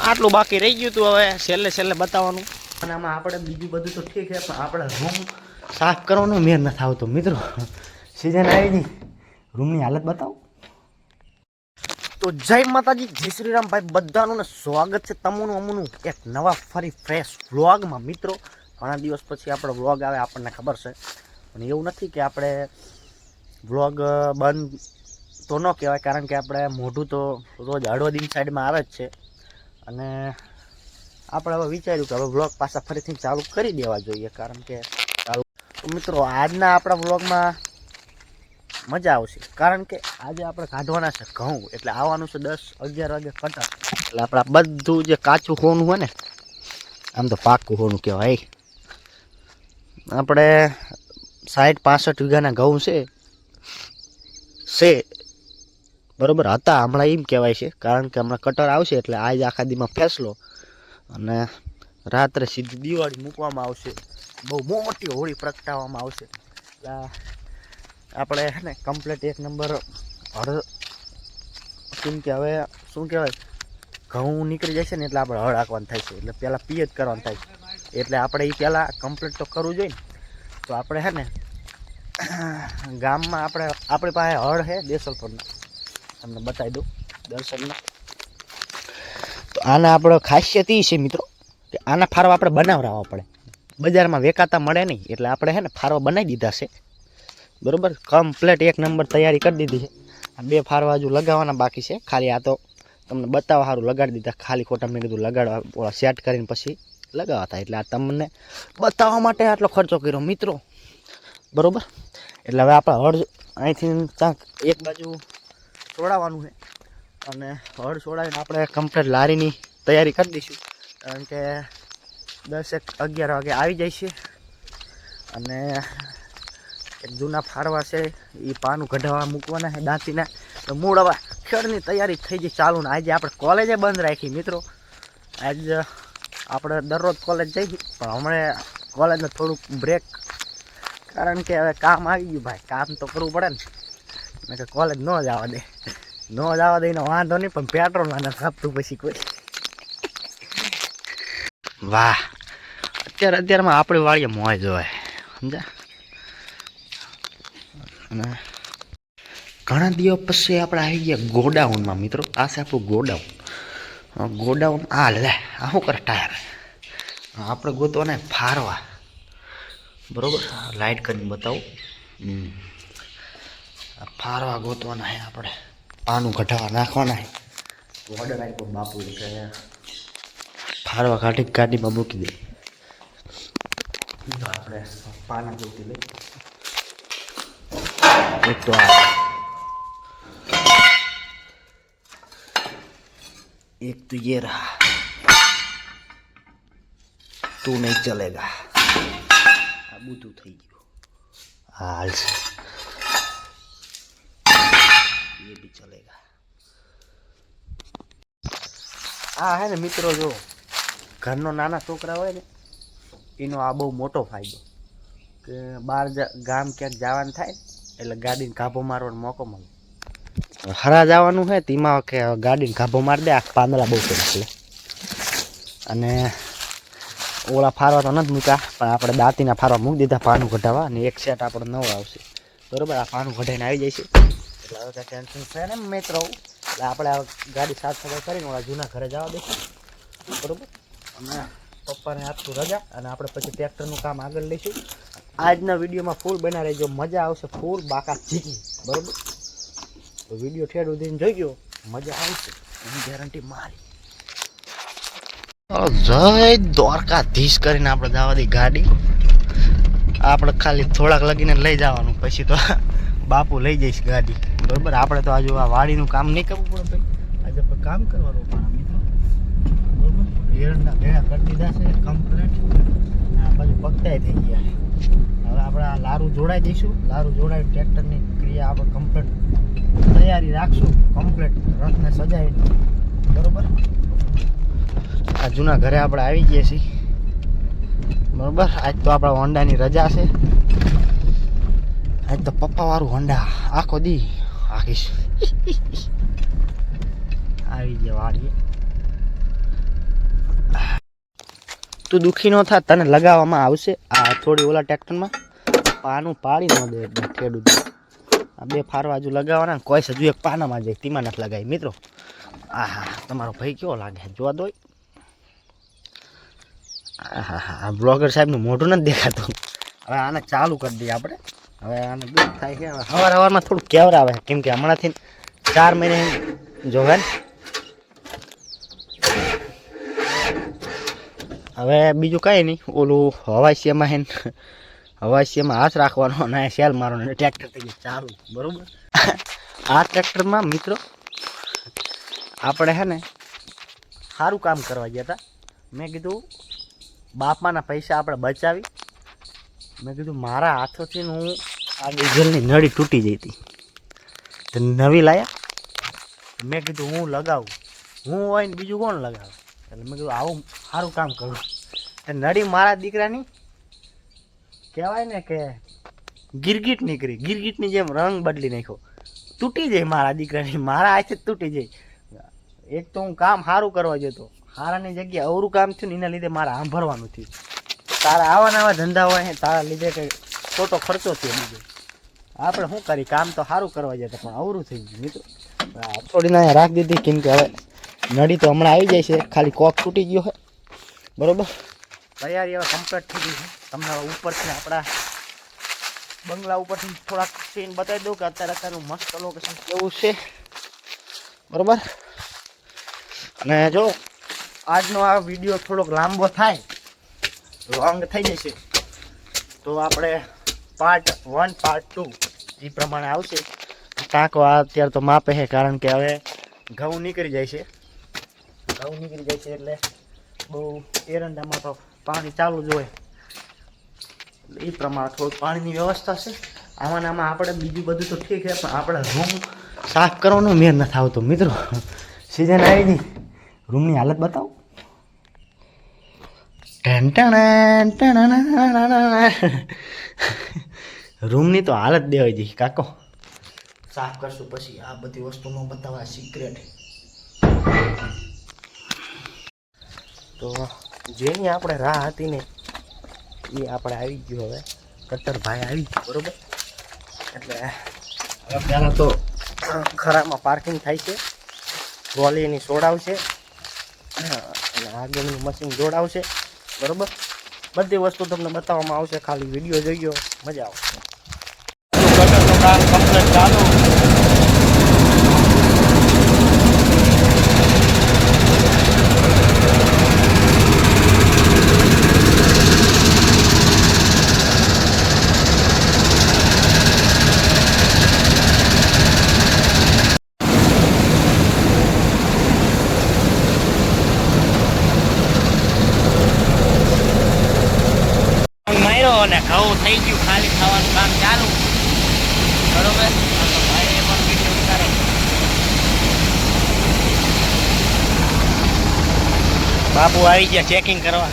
આટલું બાકી રહી ગયું હતું, હવે છેલ્લે છેલ્લે બતાવવાનું. અને આમાં આપણે બીજું બધું તો ઠીક છે, પણ આપણે રૂમ સાફ કરવાનો મેર નથી આવતો મિત્રો. સિઝન આવી ગઈ, રૂમની હાલત બતાવો. તો જય માતાજી, જય શ્રી રામ ભાઈ, બધાનું ને સ્વાગત છે તમનું અમનું એક નવા ફરી ફ્રેશ વ્લોગમાં. મિત્રો ઘણા દિવસ પછી આપણો વ્લોગ આવે આપણને ખબર છે, પણ એવું નથી કે આપણે વ્લોગ બંધ તો ન કહેવાય, કારણ કે આપણે મોઢું તો રોજ હળવદીન સાઈડમાં આવે જ છે. અને આપણે હવે વિચાર્યું કે હવે વ્લોગ પાછા ફરીથી ચાલુ કરી દેવા જોઈએ, કારણ કે ચાલુ. તો મિત્રો આજના આપણા વ્લોગમાં મજા આવશે, કારણ કે આજે આપણે કાઢવાના છે ઘઉં. એટલે આવવાનું છે 10-11 વાગે કટર. એટલે આપણે બધું જે કાચું હોનું હોય ને, આમ તો પાકું હોનું કહેવાય, આપણે 60-65 વીઘાના ઘઉં છે બરોબર હતા. હમણાં એમ કહેવાય છે, કારણ કે હમણાં કટર આવશે એટલે આજ આખા દીમાં ફેસલો, અને રાત્રે સીધી દિવાળી મૂકવામાં આવશે. બહુ મોટી હોળી પ્રગટાવવામાં આવશે. આપણે હે ને કમ્પ્લીટ 1 નંબર હળ, કેમ કે હવે શું કહેવાય, ઘઉં નીકળી જાય છે ને એટલે આપણે હળ હાંકવાનું થાય છે, એટલે પહેલાં પિયત કરવાનું થાય છે. એટલે આપણે એ પહેલાં કમ્પ્લીટ તો કરવું જોઈએ ને. તો આપણે હે ને ગામમાં આપણી પાસે હળ છે દેસલપરનો, તમને બતાવી દઉં દર્શનમાં. તો આના આપણો ખાસિયત એ છે મિત્રો કે આના ફારવા આપણે બનાવરાવવા પડે, બજારમાં વેચાતા મળે નહીં. એટલે આપણે હે ને ફારવા બનાવી દીધા છે બરોબર, કમ્પ્લીટ 1 નંબર તૈયારી કરી દીધી છે. આ 2 ફારવા હજુ લગાવવાના બાકી છે, ખાલી આ તો તમને બતાવવા સારું લગાડી દીધા. ખાલી ખોટા મેં કીધું લગાડવા, સેટ કરીને પછી લગાવતા. એટલે આ તમને બતાવવા માટે આટલો ખર્ચો કર્યો મિત્રો બરોબર. એટલે હવે આપણે હળ અહીંથી ક્યાંક એક બાજુ છોડાવવાનું છે, અને હળ છોડાવીને આપણે કમ્પ્લીટ લારીની તૈયારી કરી દઈશું, કારણ કે 10-11 વાગે આવી જાય છે. અને એક જૂના ફારવા છે એ પાનું કઢાવવા મૂકવાના છે દાંતીના. તો મૂળ હવે ખેડની તૈયારી થઈ ગઈ ચાલુ ને. આજે આપણે કોલેજે બંધ રાખી મિત્રો. આજ આપણે દરરોજ કોલેજ જઈએ, પણ હમણાં કોલેજનું થોડુંક બ્રેક, કારણ કે હવે કામ આવી ગયું ભાઈ. કામ તો કરવું પડે ને, કે કોલેજ ન જવા દે, ન જવા દે એનો વાંધો નહીં, પણ પેટ્રોલ ના ખપતું પછી કોઈ. વાહ, અત્યારમાં આપણે વાળીએ મોય જોવાય, સમજ્યા. અને ઘણા દિવસ પછી આપણે આવી ગયા ગોડાઉનમાં મિત્રો. આ છે આપણું ગોડાઉન. ગોડાઉન આ લે, આ શું કરે ટાયર. આપણે ગોતવાના ફારવા બરોબર, લાઇટ કરીને બતાવું. ફારવા ગોતવાના છે આપણે, પાનું કઢાવા નાખવાના છે. ઓર્ડર આપ્યો બાપુ કે ફારવા કાઢી ગાડીમાં મૂકી દે. તો આપણે પાના ગોતી લઈ. એક તો આ, एक तो ये रहा, तू नहीं चलेगा. આ બધું થઈ ગયું, હાલ છે ये भी चलेगा. આ હે ને મિત્રો, જો ઘરનો નાના છોકરા હોય ને એનો આ બહુ મોટો ફાયદો, કે બહાર ગામ ક્યાંક જવાનું થાય એટલે ગાડીને કાબો મારવાનો મોકો મળે. હરા જવાનું છે તેમાં કે ગાડીને કાબો મારી દે, આ પાંદડા બહુ છે એટલે. અને ઓલા ફારવા તો નથી મૂક્યા, પણ આપણે દાંતીના ફારવા મૂકી દીધા પાનું કઢાવવા. અને એક સેટ આપણે નવો આવશે બરોબર. આ પાનું કઢાઈને આવી જાય છે, એટલે હવે કાંઈ ટેન્શન છે ને મિત્રો. એટલે આપણે આ ગાડી સાફ સફાઈ કરીને ઓલા જૂના ઘરે જવા દઈશું બરોબર. અને પપ્પાને આપશું રજા, અને આપણે પછી ટ્રેક્ટરનું કામ આગળ લઈશું. આજના વિડીયોમાં ફૂલ બના રહેજો, મજા આવશે ફૂલ બાકા ચીકી બરોબર. તો વિડીયો ઠેર ઉધીને જોઈ ગયો, મજા આવશે એની ગેરંટી મારી. જય દ્વારકાધીશ કરીને આપણે જવા દઈ ગાડી. આપણે ખાલી થોડાક લગીને લઈ જવાનું, પછી તો બાપુ લઈ જઈશ ગાડી બરોબર. આપણે તો આજુ આ વાડીનું કામ નહીં કરવું પડે ભાઈ, આજે આપણે કામ કરવાનું પણ મિત્રો બરોબર. હેરના ભેળા કરી દીધા છે કમ્પ્લીટ, આ બાજુ પગતાય થઈ ગયા. હવે આપણે આ લારું જોડાઈ દઈશું. લારું જોડાવી ટ્રેક્ટરની ક્રિયા આપણે કમ્પ્લીટ તૈયારી રાખશું, કમ્પ્લીટ રથને સજાવીને બરોબર. આ જૂના ઘરે આપણે આવી ગયા છીએ બરોબર. આજ તો આપણા હોન્ડાની રજા છે. આજ તો પપ્પા વાળું હોન્ડા આખો દી આખીશ. આવી ગયા વાડીએ તું દુઃખી ન થા, તને લગાવવામાં આવશે આ થોડી ઓલા ટ્રેક્ટરમાં પાનું પાડી ન દે એટલે ખેડૂત આ 2 ફારવા હજુ લગાવવાના કોઈ હજુ એક પાનામાં જાય તીમાં નથી લગાવી મિત્રો. આહા તમારો ભાઈ કેવો લાગે જોવા દો. આહા બ્લોગર સાહેબનું મોઢું નથી દેખાતું. હવે આને ચાલુ કરી દઈએ આપણે. હવે આને દુઃખ થાય કે સવારમાં થોડું કેવરાવે કેમ કે હમણાંથી 4 મહિને જોવે ને. હવે બીજું કાંઈ નહીં, ઓલું હવાસીમાં હે હવાસીમાં હાથ રાખવાનો અને સેલ મારવાનો ટ્રેક્ટર થઈ ગયું ચાલુ બરાબર. આ ટ્રેક્ટરમાં મિત્રો આપણે હે ને સારું કામ કરવા ગયા હતા. મેં કીધું બાપાના પૈસા આપણે બચાવી, મેં કીધું મારા હાથોથી હું આ ડીઝલની નળી તૂટી જઈ હતી તો નવી લાયા. મેં કીધું હું લગાવું, હું હોય ને બીજું કોણ લગાવે, એટલે મેં કીધું આવું સારું કામ કરું. નળી મારા દીકરાની કહેવાય ને કે ગિરગીટ નીકળી, ગિરગીટની જેમ રંગ બદલી નાખ્યો, તૂટી જાય મારા દીકરાની, મારા હાથે તૂટી જાય. એક તો હું કામ સારું કરવા જતો, હારાની જગ્યાએ અવરું કામ થયું ને એના લીધે મારે સાંભળવાનું થયું. તારા આવા નવા ધંધા હોય તારા લીધે કંઈ ખોટો ખર્ચો થયો લીધે આપણે શું કરી, કામ તો સારું કરવા જતા પણ અવરું થઈ ગયું મિત્રો. થોડીને અહીંયા રાખી દીધી કેમ કે હવે નળી તો હમણાં આવી જાય છે, ખાલી કોક તૂટી ગયો છે બરાબર. તૈયારી હવે કમ્પ્લીટ થઈ ગઈ છે. તમને ઉપરથી આપણા બંગલા ઉપરથી થોડાક સીન બતાવી દઉં કે અત્યારનું મસ્ત લોકેશન કેવું છે બરાબર. અને જો આજનો આ વિડીયો થોડોક લાંબો થાય, લોંગ થઈ જશે તો આપણે પાર્ટ 1 પાર્ટ 2 એ પ્રમાણે આવશે. ટાંકો આ અત્યારે તો માપે છે કારણ કે હવે ઘઉં નીકળી જાય છે, ઘઉં નીકળી જાય છે એટલે બહુ એરંડામાં તો પાણી ચાલુ જ હોય એટલે એ પ્રમાણે થોડું પાણીની વ્યવસ્થા છે. આમાં આપણે બીજું બધું તો ઠીક છે પણ આપણે રૂમ સાફ કરવાનો મેળ નથી આવતો મિત્રો. સિઝન આવી ગઈ, રૂમની હાલત બતાવો. રૂમની તો હાલત દેવાઈ જઈ કાકો, સાફ કરશું પછી આ બધી વસ્તુનો બતાવવા સિક્રેટ. તો જેની આપણે રાહ હતી ને એ આપણે આવી ગયું. હવે કટ્ટરભાઈ આવી ગયું બરોબર. એટલે હવે પહેલાં તો ખરામાં પાર્કિંગ થાય છે, ટ્રોલી એની સોડાવશે અને આગળનું મશીન જોડાવશે બરોબર. બધી વસ્તુ તમને બતાવવામાં આવશે, ખાલી વિડીયો જોઈયો મજા આવશે. કટરનું કામ કમ્પ્લીટ ચાલુ. અને ઘઉં થઈ ગયું, ખાલી થવાનું કામ ચાલુ બરોબર. ભાઈ પણ વિડીયો ઉતારે. બાપુ આવી ગયા ચેકિંગ કરવા.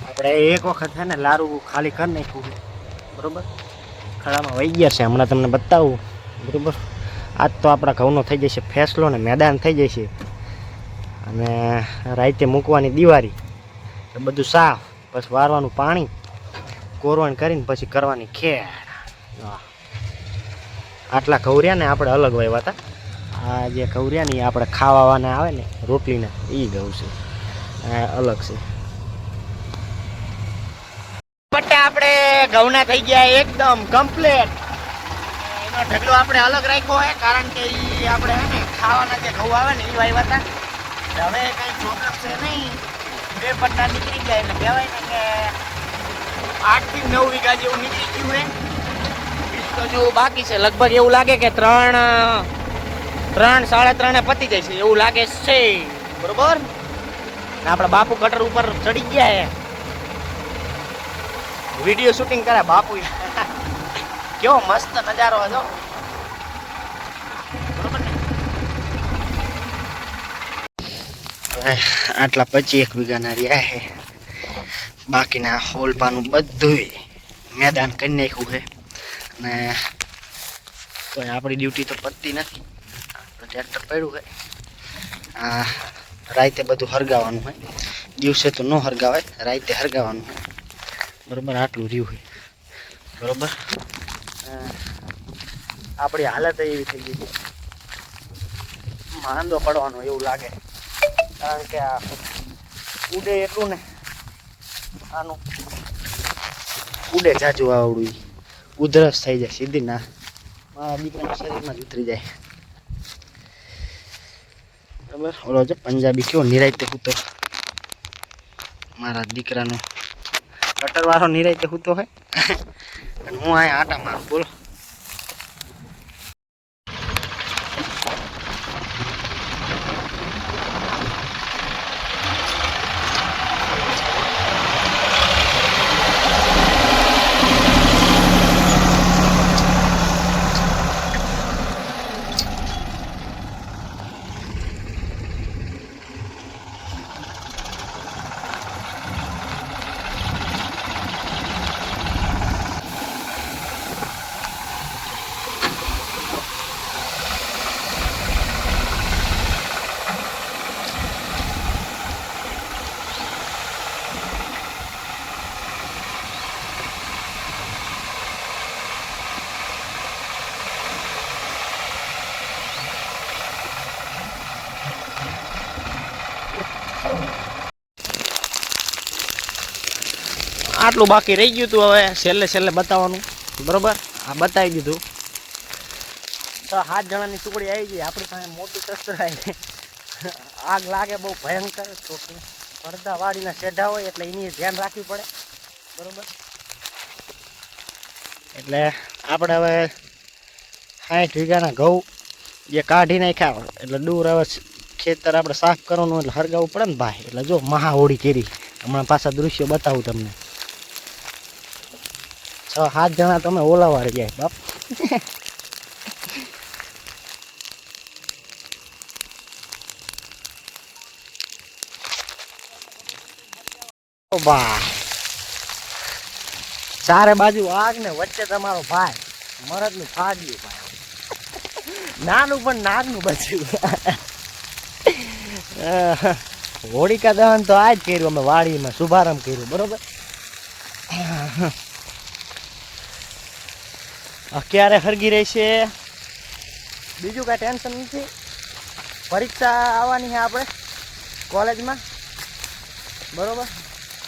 આપણે એક વખત છે ને લારું ખાલી કરી નાખ્યું બરોબર, ખડામાં વહી ગયા છે, હમણાં તમને બતાવું બરોબર. આજ તો આપણા ઘઉંનો થઈ જશે ફેસલો ને મેદાન થઈ જશે અને રાતે મૂકવાની દિવાળી બધું સાફ, પછી વારવાનું પાણી, કોરવણ કરીને પછી કરવાની ખેડ. આટલા ઘઉરિયા ને આપણે અલગ વાવ્યા હતા. આ જે ઘઉરિયા ને આપણે ખાવાના આવે ને રોટલીના એ ઘઉં છે, અલગ છે. બટા આપણે ઘઉંના થઈ ગયા એકદમ કમ્પ્લીટ. ઢગલો આપણે અલગ રાખ્યો હોય કારણ કે એ આપણે હે ને ખાવાના જે ઘઉં આવે ને એ વાવ્યા હતા. હવે કઈ પ્રોબ્લેમ છે નહીં, 2 પટ્ટા નીકળી જાય એટલે કહેવાય ને કે 8 થી 9 વીઘા જેવું નીકળી ગયું હોય. બીજું તો જો બાકી છે, લગભગ એવું લાગે કે 3 સાડા 3 પતી જાય છે એવું લાગે છે બરોબર. આપણા બાપુ કટર ઉપર ચડી ગયા હે, વિડીયો શૂટિંગ કરે બાપુ. કેવો મસ્ત નજારો હતો બરોબર ને. આટલા 25 વીઘાના રહ્યા છે, બાકીના હોલપાનું બધું મેદાન કરી નાખ્યું છે અને તો આપણી ડ્યુટી તો પતતી નથી. ટ્રેક્ટર પડ્યું હોય આ રાતે બધું હરગાવાનું હોય, દિવસે તો ન હરગાવાય, રાતે હરગાવાનું હોય બરોબર. આટલું રહ્યું હોય બરોબર. આપણી હાલત એવી થઈ ગઈ છે, માંદો પડવાનો એવું લાગે, કારણ કે આ ઉડે એટલું ને, આનું ઉડે જાજુ આવડું, ઉધરસ થઈ જાય સીધી. ના મારા દીકરાના શરીરમાં જ ઉતરી જાય બરાબર. ઓલો છે પંજાબી કેવો નિરાયતે હૂતો, મારા દીકરાનો કટરવાળો નિરાયતે હૂતો હોય અને હું અહીંયા આટા મારું. બોલો આટલું બાકી રહી ગયું હતું, હવે છેલ્લે બતાવવાનું બરોબર. આ બતાવી દીધું. 6-7 જણાની ટુકડી આવી ગઈ આપણી પાસે, મોટું શસ્ત્ર આવી. આગ લાગે બહુ ભયંકર, તો પડદા વાળીના શેઢા હોય એટલે એની ધ્યાન રાખવી પડે બરોબર. એટલે આપણે હવે 60 વીઘાના ઘઉં જે કાઢી નાખ્યા, એટલે દૂર હવે ખેતર આપણે સાફ કરવાનું એટલે હરગાવવું પડે ને ભાઈ. એટલે જો મહાહોળી કરી, હમણાં પાછા દૃશ્યો બતાવું તમને. 6-7 જણા તમે ઓલાવાળી જાય બાપ. ચારે બાજુ આગ ને વચ્ચે તમારો ભાઈ મરદનું ફાડ્યું ભાઈ, નાનું પણ નાગનું બચ્યું. હોળિકા દહન તો આ જ કર્યું અમે વાડીમાં, શુભારંભ કર્યું બરોબર. ક્યારે હરગી રહી છે બીજું કાંઈ ટેન્શન નથી. પરીક્ષા આવવાની છે આપણે કોલેજમાં બરોબર,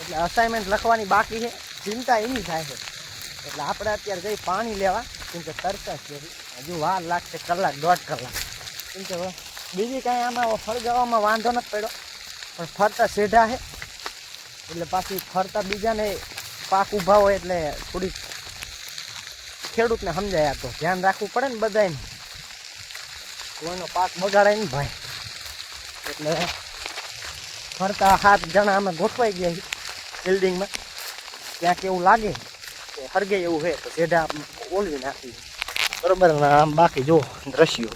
એટલે અસાઇનમેન્ટ લખવાની બાકી છે, ચિંતા એની થાય છે. એટલે આપણે અત્યારે જઈ પાણી લેવા, કેમ કે તરતા છે, હજુ વાર લાગશે, 1-1.5 કલાક. કેમ કે બીજી કાંઈ આમાં ફરગાવામાં વાંધો નથી પડ્યો, પણ ફરતા સેઢા છે એટલે પાછી ફરતા બીજાને પાક ઊભા હોય એટલે થોડીક ખેડૂતને સમજાય. તો ધ્યાન રાખવું પડે ને બધાને, કોઈનો પાક બગાડાય ને ભાઈ. એટલે ફરતા 7 જણા અમે ગોઠવાઈ ગયા બિલ્ડિંગમાં, ત્યાં કેવું લાગે કે હરગે એવું છે તો સેઢા ઓલવી નાખી બરોબર. આમ બાકી જો દ્રશ્યો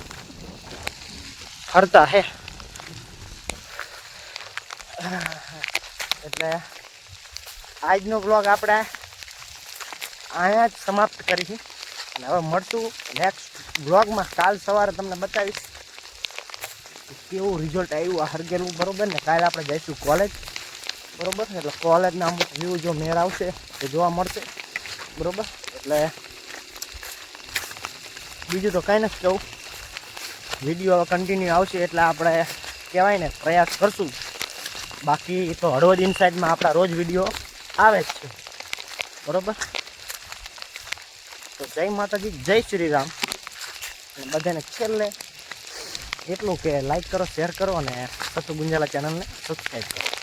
ફરતા હે. એટલે આજનો બ્લોગ આપણે અહીંયા જ સમાપ્ત કરીશું, અને હવે મળશું નેક્સ્ટ બ્લોગમાં. કાલ સવારે તમને બતાવીશ કેવું રિઝલ્ટ આવ્યું આ હરગેલું બરોબર ને. કાલે આપણે જઈશું કોલેજ બરોબર, એટલે કોલેજના અમુક વ્યૂ જો મેળ આવશે તો જોવા મળશે બરોબર. એટલે બીજું તો કાંઈ નથી કહું, વિડીયો કન્ટિન્યુ આવશે એટલે આપણે કહેવાય ને પ્રયાસ કરશું. બાકી તો હળવદ ઇનસાઇડમાં આપણા રોજ વિડીયો આવે જ છે બરોબર. તો જય માતાજી, જય શ્રી રામ. અને બધાને છેલ્લે એટલું કે લાઈક કરો, શેર કરો અને સતુ ગુંજાલા ચેનલને સબસ્ક્રાઈબ કરો.